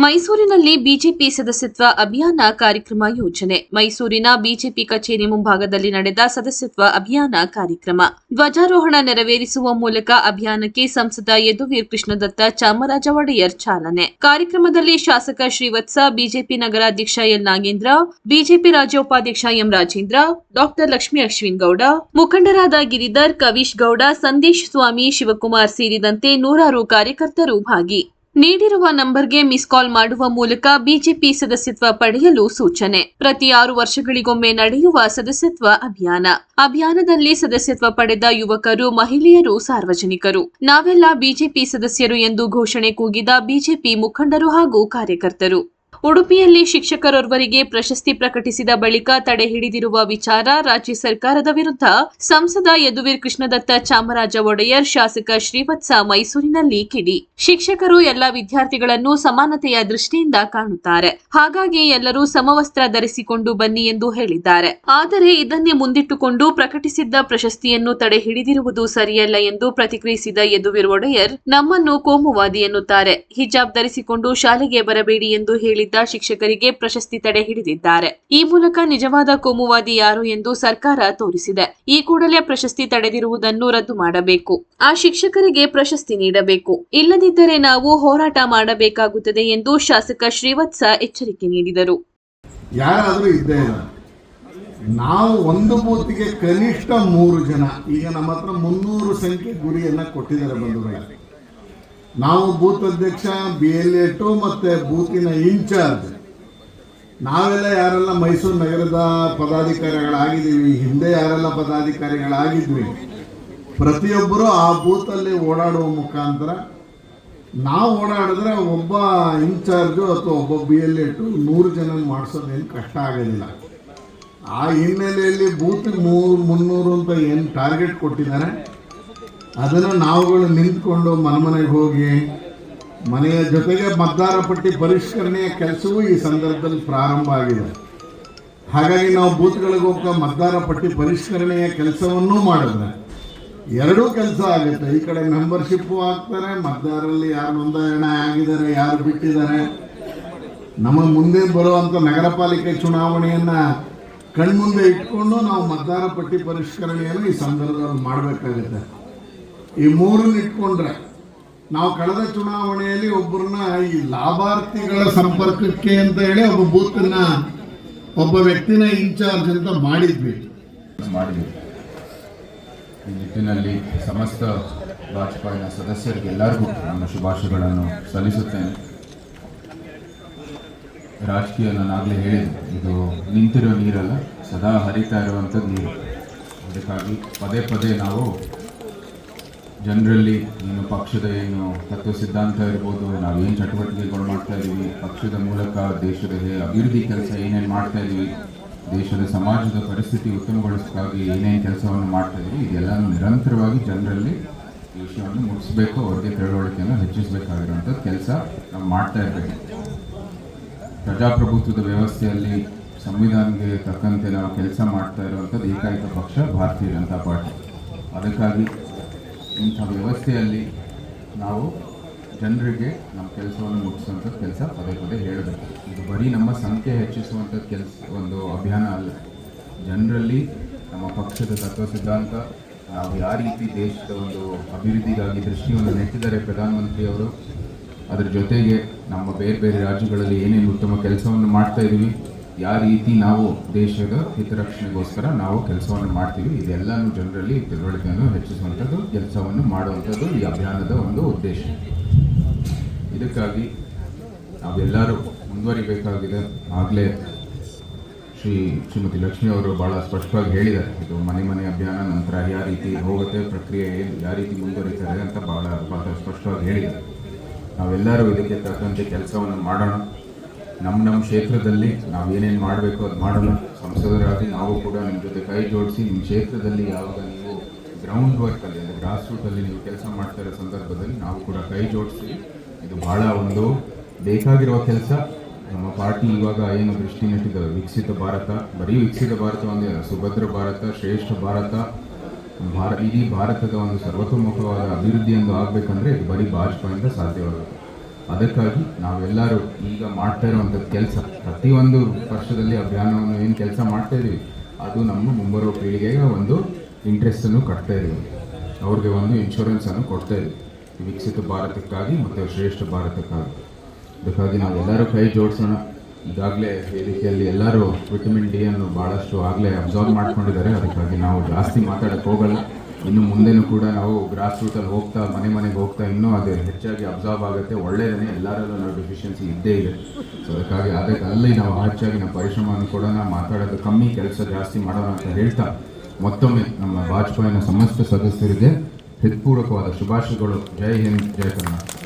ಮೈಸೂರಿನಲ್ಲಿ ಬಿಜೆಪಿ ಸದಸ್ಯತ್ವ ಅಭಿಯಾನ ಕಾರ್ಯಕ್ರಮ ಯೋಜನೆ. ಮೈಸೂರಿನ ಬಿಜೆಪಿ ಕಚೇರಿ ಮುಂಭಾಗದಲ್ಲಿ ನಡೆದ ಸದಸ್ಯತ್ವ ಅಭಿಯಾನ ಕಾರ್ಯಕ್ರಮ. ಧ್ವಜಾರೋಹಣ ನೆರವೇರಿಸುವ ಮೂಲಕ ಅಭಿಯಾನಕ್ಕೆ ಸಂಸದ ಯದುವೀರ್ ಕೃಷ್ಣದತ್ತ ಚಾಮರಾಜ ಒಡೆಯರ್ ಚಾಲನೆ. ಕಾರ್ಯಕ್ರಮದಲ್ಲಿ ಶಾಸಕ ಶ್ರೀವತ್ಸ, ಬಿಜೆಪಿ ನಗರಾಧ್ಯಕ್ಷ ಎಲ್ ನಾಗೇಂದ್ರ, ಬಿಜೆಪಿ ರಾಜ್ಯ ಉಪಾಧ್ಯಕ್ಷ ಎಂ ರಾಜೇಂದ್ರ, ಡಾ ಲಕ್ಷ್ಮೀ ಅಶ್ವಿನ್ ಗೌಡ, ಮುಖಂಡರಾದ ಗಿರಿಧರ್, ಕವೀಶ್ ಗೌಡ, ಸಂದೇಶ್ ಸ್ವಾಮಿ, ಶಿವಕುಮಾರ್ ಸೇರಿದಂತೆ ನೂರಾರು ಕಾರ್ಯಕರ್ತರು ಭಾಗಿ. ನೀಡಿರುವ ನಂಬರ್ಗೆ ಮಿಸ್ ಕಾಲ್ ಮಾಡುವ ಮೂಲಕ ಬಿಜೆಪಿ ಸದಸ್ಯತ್ವ ಪಡೆಯಲು ಸೂಚನೆ. ಪ್ರತಿ 6 ವರ್ಷಗಳಿಗೊಮ್ಮೆ ನಡೆಯುವ ಸದಸ್ಯತ್ವ ಅಭಿಯಾನದಲ್ಲಿ ಸದಸ್ಯತ್ವ ಪಡೆದ ಯುವಕರು, ಮಹಿಳೆಯರು, ಸಾರ್ವಜನಿಕರು ನಾವೆಲ್ಲ ಬಿಜೆಪಿ ಸದಸ್ಯರು ಎಂದು ಘೋಷಣೆ ಕೂಗಿದ ಬಿಜೆಪಿ ಮುಖಂಡರು ಹಾಗೂ ಕಾರ್ಯಕರ್ತರು. ಉಡುಪಿಯಲ್ಲಿ ಶಿಕ್ಷಕರೊರ್ವರಿಗೆ ಪ್ರಶಸ್ತಿ ಪ್ರಕಟಿಸಿದ ಬಳಿಕ ತಡೆ ಹಿಡಿದಿರುವ ವಿಚಾರ. ರಾಜ್ಯ ಸರ್ಕಾರದ ವಿರುದ್ಧ ಸಂಸದ ಯದುವೀರ್ ಕೃಷ್ಣದತ್ತ ಚಾಮರಾಜ ಒಡೆಯರ್, ಶಾಸಕ ಶ್ರೀವತ್ಸ ಮೈಸೂರಿನಲ್ಲಿ ಕಿಡಿ. ಶಿಕ್ಷಕರು ಎಲ್ಲ ವಿದ್ಯಾರ್ಥಿಗಳನ್ನು ಸಮಾನತೆಯ ದೃಷ್ಟಿಯಿಂದ ಕಾಣುತ್ತಾರೆ. ಹಾಗಾಗಿ ಎಲ್ಲರೂ ಸಮವಸ್ತ್ರ ಧರಿಸಿಕೊಂಡು ಬನ್ನಿ ಎಂದು ಹೇಳಿದ್ದಾರೆ. ಆದರೆ ಇದನ್ನೇ ಮುಂದಿಟ್ಟುಕೊಂಡು ಪ್ರಕಟಿಸಿದ್ದ ಪ್ರಶಸ್ತಿಯನ್ನು ತಡೆ ಹಿಡಿದಿರುವುದು ಸರಿಯಲ್ಲ ಎಂದು ಪ್ರತಿಕ್ರಿಯಿಸಿದ ಯದುವೀರ್ ಒಡೆಯರ್, ನಮ್ಮನ್ನು ಕೋಮುವಾದಿ ಎನ್ನುತ್ತಾರೆ. ಹಿಜಾಬ್ ಧರಿಸಿಕೊಂಡು ಶಾಲೆಗೆ ಬರಬೇಡಿ ಎಂದು ಹೇಳಿದ್ದ ಶಿಕ್ಷಕರಿಗೆ ಪ್ರಶಸ್ತಿ ತಡೆ ಹಿಡಿದಿದ್ದಾರೆ. ಈ ಮೂಲಕ ನಿಜವಾದ ಕೋಮುವಾದಿ ಯಾರು ಎಂದು ಸರ್ಕಾರ ತೋರಿಸಿದೆ. ಈ ಕೂಡಲೇ ಪ್ರಶಸ್ತಿ ತಡೆದಿರುವುದನ್ನು ರದ್ದು ಮಾಡಬೇಕು. ಆ ಶಿಕ್ಷಕರಿಗೆ ಪ್ರಶಸ್ತಿ ನೀಡಬೇಕು. ಇಲ್ಲದಿದ್ದರೆ ನಾವು ಹೋರಾಟ ಮಾಡಬೇಕಾಗುತ್ತದೆ ಎಂದು ಶಾಸಕ ಶ್ರೀವತ್ಸ ಎಚ್ಚರಿಕೆ ನೀಡಿದರು. ಯಾರಾದರೂ ಇದ್ದೇ ಇಲ್ಲ. ನಾವು ಒಂದು ಬೂತ್ಗೆ ಕನಿಷ್ಠ 3 ಜನ. ಈಗ ನಮ್ಮ ಹತ್ರ 300 ಸಂಖ್ಯೆ ಗುರಿಯನ್ನ ಕೊಟ್ಟಿದ್ದಾರೆ ಬಂಧುಗಳೇ. ನಾವು ಬೂತ್ ಅಧ್ಯಕ್ಷ, BLA2 ಮತ್ತೆ ಬೂತಿನ ಇನ್ಚಾರ್ಜ್ ನಾವೆಲ್ಲ ಯಾರೆಲ್ಲ ಮೈಸೂರು ನಗರದ ಪದಾಧಿಕಾರಿಗಳಾಗಿದ್ದೀವಿ, ಹಿಂದೆ ಯಾರೆಲ್ಲ ಪದಾಧಿಕಾರಿಗಳಾಗಿದ್ವಿ, ಪ್ರತಿಯೊಬ್ಬರು ಆ ಬೂತಲ್ಲಿ ಓಡಾಡುವ ಮುಖಾಂತರ ನಾವು ಓಡಾಡಿದ್ರೆ ಒಬ್ಬ ಇನ್ಚಾರ್ಜು ಅಥವಾ ಒಬ್ಬ BLA2 100 ಜನ ಮಾಡಿಸೋದೇನು ಕಷ್ಟ ಆಗೋದಿಲ್ಲ. ಆ ಹಿನ್ನೆಲೆಯಲ್ಲಿ ಬೂತಿಗೆ 300 ಅಂತ ಏನು ಟಾರ್ಗೆಟ್ ಕೊಟ್ಟಿದ್ದಾರೆ, ಅದನ್ನು ನಾವುಗಳು ನಿಂತ್ಕೊಂಡು ಮನೆಗೆ ಹೋಗಿ ಮನೆಯ ಜೊತೆಗೆ ಮತದಾರ ಪಟ್ಟಿ ಪರಿಷ್ಕರಣೆಯ ಕೆಲಸವೂ ಈ ಸಂದರ್ಭದಲ್ಲಿ ಪ್ರಾರಂಭ ಆಗಿದೆ. ಹಾಗಾಗಿ ನಾವು ಬೂತ್ಗಳಿಗೆ ಹೋಗ್ತಾ ಮತದಾರ ಪಟ್ಟಿ ಪರಿಷ್ಕರಣೆಯ ಕೆಲಸವನ್ನೂ ಮಾಡಿದ್ರೆ 2 ಕೆಲಸ ಆಗುತ್ತೆ. ಈ ಕಡೆ ಮೆಂಬರ್ಶಿಪ್ಪು ಆಗ್ತಾರೆ, ಮತದಾರರಲ್ಲಿ ಯಾರು ನೋಂದಣಿ ಆಗಿದ್ದಾರೆ, ಯಾರು ಬಿಟ್ಟಿದ್ದಾರೆ. ನಮ್ಮ ಮುಂದೆ ಬರುವಂಥ ನಗರ ಪಾಲಿಕೆ ಚುನಾವಣೆಯನ್ನು ಕಣ್ಮುಂದೆ ಇಟ್ಕೊಂಡು ನಾವು ಮತದಾರ ಪಟ್ಟಿ ಪರಿಷ್ಕರಣೆಯನ್ನು ಈ ಸಂದರ್ಭದಲ್ಲಿ ಮಾಡಬೇಕಾಗುತ್ತೆ. ಈ 3 ಇಟ್ಕೊಂಡ್ರೆ ನಾವು ಕಳೆದ ಚುನಾವಣೆಯಲ್ಲಿ ಒಬ್ಬರನ್ನ ಈ ಲಾಭಾರ್ಥಿಗಳ ಸಂಪರ್ಕಕ್ಕೆ ಅಂತ ಹೇಳಿ ಒಬ್ಬ ವ್ಯಕ್ತಿನ ಇನ್ಚಾರ್ಜ್ ಅಂತ ಮಾಡಿದ್ವಿ. ಈ ನಿಟ್ಟಿನಲ್ಲಿ ಸಮಸ್ತ ವಾಜಪೇಯಿನ ಸದಸ್ಯರಿಗೆ ಎಲ್ಲರಿಗೂ ನನ್ನ ಶುಭಾಶಯಗಳನ್ನು ಸಲ್ಲಿಸುತ್ತೇನೆ. ರಾಜಕೀಯ ನಾನಾಗಲೇ ಹೇಳಿದೆ, ಇದು ನಿಂತಿರೋ ನೀರಲ್ಲ, ಸದಾ ಹರಿತಾ ಇರುವಂಥದ್ದು ನೀರು. ಅದಕ್ಕಾಗಿ ಪದೇ ಪದೇ ನಾವು ಜನರಲ್ಲಿ ಪಕ್ಷದ ತತ್ವ ಸಿದ್ಧಾಂತ ಇರ್ಬೋದು, ನಾವೇನು ಚಟುವಟಿಕೆಗಳು ಮಾಡ್ತಾ ಇದ್ದೀವಿ, ಪಕ್ಷದ ಮೂಲಕ ದೇಶದ ಅಭಿವೃದ್ಧಿ ಕೆಲಸ ಏನೇನು ಮಾಡ್ತಾ ಇದ್ದೀವಿ, ದೇಶದ ಸಮಾಜದ ಪರಿಸ್ಥಿತಿ ಉತ್ತಮಗೊಳಿಸೋಕ್ಕಾಗಿ ಏನೇನು ಕೆಲಸವನ್ನು ಮಾಡ್ತಾ ಇದ್ದೀವಿ, ಇದೆಲ್ಲನೂ ನಿರಂತರವಾಗಿ ಜನರಲ್ಲಿ ಈ ವಿಷಯವನ್ನು ಮುಗಿಸ್ಬೇಕು, ಅವ್ರಿಗೆ ತಿಳುವಳಿಕೆಯನ್ನು ಹೆಚ್ಚಿಸಬೇಕಾಗಿರುವಂಥ ಕೆಲಸ ನಾವು ಮಾಡ್ತಾ ಇರಬೇಕು. ಪ್ರಜಾಪ್ರಭುತ್ವದ ವ್ಯವಸ್ಥೆಯಲ್ಲಿ ಸಂವಿಧಾನಕ್ಕೆ ತಕ್ಕಂತೆ ನಾವು ಕೆಲಸ ಮಾಡ್ತಾ ಇರುವಂಥದ್ದು ಏಕೈಕ ಪಕ್ಷ ಭಾರತೀಯ ಜನತಾ ಪಾರ್ಟಿ. ಅದಕ್ಕಾಗಿ ಇಂಥ ವ್ಯವಸ್ಥೆಯಲ್ಲಿ ನಾವು ಜನರಿಗೆ ನಮ್ಮ ಕೆಲಸವನ್ನು ಮುಗಿಸುವಂಥ ಕೆಲಸ ಪದೇ ಪದೇ ಹೇಳಬೇಕು. ಇದು ಬರೀ ನಮ್ಮ ಸಂಖ್ಯೆ ಹೆಚ್ಚಿಸುವಂಥ ಒಂದು ಅಭಿಯಾನ ಅಲ್ಲ. ಜನರಲ್ಲಿ ನಮ್ಮ ಪಕ್ಷದ ತತ್ವ ಸಿದ್ಧಾಂತ, ನಾವು ಯಾವ ರೀತಿ ದೇಶದ ಒಂದು ಅಭಿವೃದ್ಧಿಗಾಗಿ ದೃಷ್ಟಿಯನ್ನು ನೆಟ್ಟಿದ್ದಾರೆ ಪ್ರಧಾನಮಂತ್ರಿಯವರು, ಅದರ ಜೊತೆಗೆ ನಮ್ಮ ಬೇರೆ ಬೇರೆ ರಾಜ್ಯಗಳಲ್ಲಿ ಏನೇನು ಉತ್ತಮ ಕೆಲಸವನ್ನು ಮಾಡ್ತಾ ಇದ್ದೀವಿ, ಯಾವ ರೀತಿ ನಾವು ದೇಶದ ಹಿತರಕ್ಷಣೆಗೋಸ್ಕರ ನಾವು ಕೆಲಸವನ್ನು ಮಾಡ್ತೀವಿ, ಇದೆಲ್ಲನೂ ಜನರಲ್ಲಿ ತಿಳುವಳಿಕೆಯನ್ನು ಹೆಚ್ಚಿಸುವಂಥದ್ದು, ಕೆಲಸವನ್ನು ಮಾಡುವಂಥದ್ದು ಈ ಅಭಿಯಾನದ ಒಂದು ಉದ್ದೇಶ. ಇದಕ್ಕಾಗಿ ನಾವೆಲ್ಲರೂ ಮುಂದುವರಿಬೇಕಾಗಿದೆ. ಆಗಲೇ ಶ್ರೀಮತಿ ಲಕ್ಷ್ಮಿ ಅವರು ಭಾಳ ಸ್ಪಷ್ಟವಾಗಿ ಹೇಳಿದ್ದಾರೆ, ಇದು ಮನೆ ಅಭಿಯಾನ ನಂತರ ಯಾವ ರೀತಿ ಹೋಗುತ್ತೆ, ಪ್ರಕ್ರಿಯೆ ಏನು ಯಾವ ರೀತಿ ಮುಂದುವರಿತಾರೆ ಅಂತ ಭಾಳ ಸ್ಪಷ್ಟವಾಗಿ ಹೇಳಿದ್ದಾರೆ. ನಾವೆಲ್ಲರೂ ಇದಕ್ಕೆ ತಕ್ಕಂತೆ ಕೆಲಸವನ್ನು ಮಾಡೋಣ. ನಮ್ಮ ಕ್ಷೇತ್ರದಲ್ಲಿ ನಾವು ಏನೇನು ಮಾಡಬೇಕು ಅದು ಮಾಡೋಣ. ಸಂಸದರಾಗಿ ನಾವು ಕೂಡ ನಿಮ್ಮ ಜೊತೆ ಕೈ ಜೋಡಿಸಿ ನಿಮ್ಮ ಕ್ಷೇತ್ರದಲ್ಲಿ ಯಾವಾಗ ನೀವು ಗ್ರೌಂಡ್ ವರ್ಕಲ್ಲಿ ಅಂದರೆ ಗ್ರಾಸ್ ರೂಟಲ್ಲಿ ನೀವು ಕೆಲಸ ಮಾಡ್ತಾ ಇರೋ ಸಂದರ್ಭದಲ್ಲಿ ನಾವು ಕೂಡ ಕೈ ಜೋಡಿಸಿ, ಇದು ಭಾಳ ಒಂದು ಬೇಕಾಗಿರುವ ಕೆಲಸ. ನಮ್ಮ ಪಾರ್ಟಿ ಇವಾಗ ಏನು ದೃಷ್ಟಿ ನೆಟ್ಟಿದ್ದಾರೆ, ವಿಕಸಿತ ಭಾರತ, ಬರೀ ವಿಕಸಿತ ಭಾರತ ಒಂದೇ ಅಲ್ಲ, ಸುಭದ್ರ ಭಾರತ, ಶ್ರೇಷ್ಠ ಭಾರತ, ಇಡೀ ಭಾರತದ ಒಂದು ಸರ್ವತೋಮುಖವಾದ ಅಭಿವೃದ್ಧಿಯೊಂದು ಆಗಬೇಕಂದ್ರೆ ಇದು ಬರೀ ಭಾಜಪಾಯಿಂದ ಸಾಧ್ಯವಾಗುತ್ತೆ. ಅದಕ್ಕಾಗಿ ನಾವೆಲ್ಲರೂ ಈಗ ಮಾಡ್ತಾ ಇರುವಂಥದ್ದು ಕೆಲಸ ಪ್ರತಿಯೊಂದು ವರ್ಷದಲ್ಲಿ ಅಭಿಯಾನವನ್ನು ಏನು ಕೆಲಸ ಮಾಡ್ತಾ ಇದ್ದೀವಿ ಅದು ನಮ್ಮ ಮುಂಬರುವ ಪೀಳಿಗೆಗೆ ಒಂದು ಇಂಟ್ರೆಸ್ಟನ್ನು ಕಟ್ತಾ ಇದ್ದೀವಿ, ಅವ್ರಿಗೆ ಒಂದು ಇನ್ಶೂರೆನ್ಸನ್ನು ಕೊಡ್ತಾ ಇದ್ದೀವಿ ವಿಕಸಿತ ಭಾರತಕ್ಕಾಗಿ ಮತ್ತು ಶ್ರೇಷ್ಠ ಭಾರತಕ್ಕಾಗಿ. ಅದಕ್ಕಾಗಿ ನಾವೆಲ್ಲರೂ ಕೈ ಜೋಡಿಸೋಣ. ಈಗಾಗಲೇ ವೇದಿಕೆಯಲ್ಲಿ ಎಲ್ಲರೂ ವಿಟಮಿನ್ ಡಿ ಅನ್ನು ಭಾಳಷ್ಟು ಆಗಲೇ ಅಬ್ಸಾರ್ವ್ ಮಾಡ್ಕೊಂಡಿದ್ದಾರೆ. ಅದಕ್ಕಾಗಿ ನಾವು ಜಾಸ್ತಿ ಮಾತಾಡೋಕ್ಕೆ ಹೋಗಲ್ಲ. ಇನ್ನು ಮುಂದೆನೂ ಕೂಡ ನಾವು ಗ್ರಾಸ್ ರೂಟಲ್ಲಿ ಹೋಗ್ತಾ ಮನೆಗೆ ಹೋಗ್ತಾ ಇನ್ನೂ ಅದು ಹೆಚ್ಚಾಗಿ ಅಬ್ಸಾರ್ವ್ ಆಗುತ್ತೆ. ಒಳ್ಳೆಯದೇ, ಎಲ್ಲರಲ್ಲೂ ನಾವು ಡೆಫಿಷಿಯನ್ಸಿ ಇದ್ದೇ ಇದೆ. ಸೊ ಅದಕ್ಕಾಗಿ ಅಲ್ಲಿ ನಾವು ಹೆಚ್ಚಾಗಿ ನಮ್ಮ ಪರಿಶ್ರಮವನ್ನು ಕೊಡೋಣ, ಮಾತಾಡೋದು ಕಮ್ಮಿ, ಕೆಲಸ ಜಾಸ್ತಿ ಮಾಡೋಣ ಅಂತ ಹೇಳ್ತಾ ಮತ್ತೊಮ್ಮೆ ನಮ್ಮ ವಾಜಪೇಯಿನ ಸಮಸ್ತ ಸದಸ್ಯರಿಗೆ ಹೃತ್ಪೂರ್ವಕವಾದ ಶುಭಾಶಯಗಳು. ಜೈ ಹಿಂದ್, ಜೈ ಕರ್ನಾಟಕ.